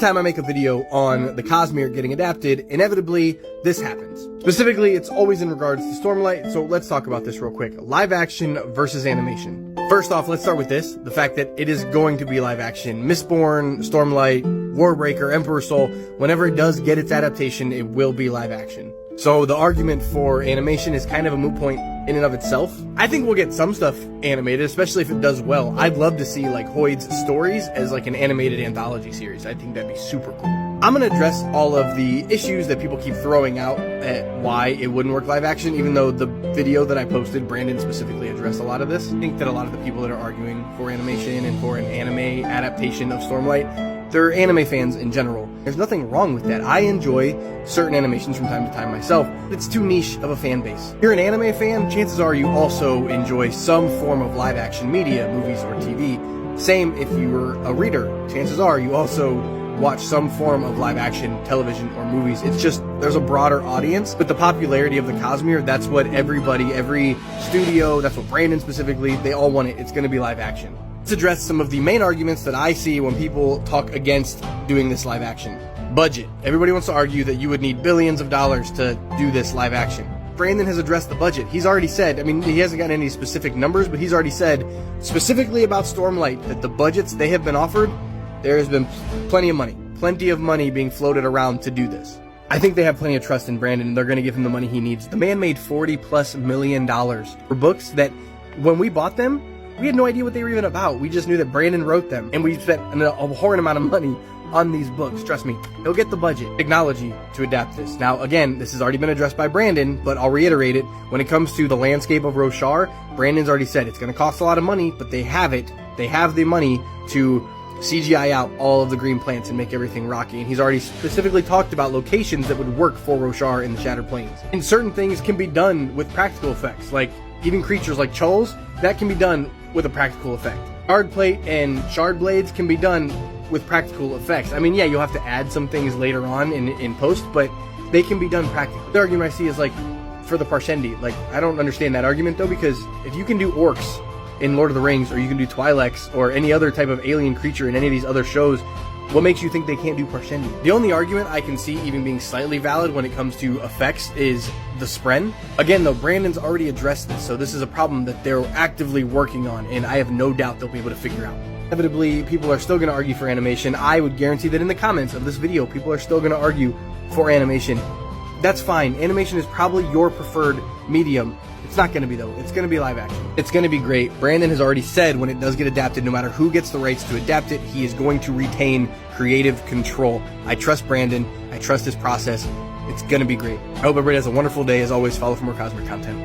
Time I make a video on the Cosmere getting adapted, inevitably this happens. Specifically, it's always in regards to Stormlight, so let's talk about this real quick. Live action versus animation. First off, let's start with this, the fact that it is going to be live action. Mistborn, Stormlight, Warbreaker, Emperor's Soul, whenever it does get its adaptation, it will be live action. So the argument for animation is kind of a moot point in and of itself. I think we'll get some stuff animated, especially if it does well. I'd love to see like Hoid's stories as like an animated anthology series. I think that'd be super cool. I'm gonna address all of the issues that people keep throwing out at why it wouldn't work live action, even though the video that I posted, Brandon specifically addressed a lot of this. I think that a lot of the people that are arguing for animation and for an anime adaptation of Stormlight, they're anime fans in general. There's nothing wrong with that. I enjoy certain animations from time to time myself. It's too niche of a fan base. If you're an anime fan, chances are you also enjoy some form of live action media, movies or TV. Same if you're a reader. Chances are you also watch some form of live action television or movies. It's just, there's a broader audience. With the popularity of the Cosmere, that's what everybody, every studio, that's what Brandon specifically, they all want it. It's gonna be live action. Let's address some of the main arguments that I see when people talk against doing this live action. Budget. Everybody wants to argue that you would need billions of dollars to do this live action. Brandon has addressed the budget. He's already said, I mean, he hasn't gotten any specific numbers, but he's already said specifically about Stormlight that the budgets they have been offered, there has been plenty of money being floated around to do this. I think they have plenty of trust in Brandon and they're going to give him the money he needs. The man made $40+ million for books that when we bought them, we had no idea what they were even about. We just knew that Brandon wrote them, and we spent a horrid amount of money on these books. Trust me, he'll get the budget, technology to adapt this. Now, again, this has already been addressed by Brandon, but I'll reiterate it. When it comes to the landscape of Roshar, Brandon's already said it's going to cost a lot of money, but they have it. They have the money to CGI out all of the green plants and make everything rocky. And he's already specifically talked about locations that would work for Roshar in the Shattered Plains. And certain things can be done with practical effects, like even creatures like Chulls, that can be done with a practical effect. Shard plate and shard blades can be done with practical effects. I mean, yeah, you'll have to add some things later on in post, but they can be done practically. The argument I see is like for the Parshendi. Like, I don't understand that argument though, because if you can do orcs in Lord of the Rings, or you can do Twi'leks, or any other type of alien creature in any of these other shows, what makes you think they can't do Parshendi? The only argument I can see even being slightly valid when it comes to effects is the Spren. Again though, Brandon's already addressed this, so this is a problem that they're actively working on, and I have no doubt they'll be able to figure out. Inevitably, people are still going to argue for animation. I would guarantee that in the comments of this video, people are still going to argue for animation. That's fine. Animation is probably your preferred medium. It's not going to be though. It's going to be live action. It's going to be great. Brandon has already said when it does get adapted, no matter who gets the rights to adapt it, he is going to retain creative control. I trust Brandon. I trust his process. It's going to be great. I hope everybody has a wonderful day. As always, follow for more Cosmere content.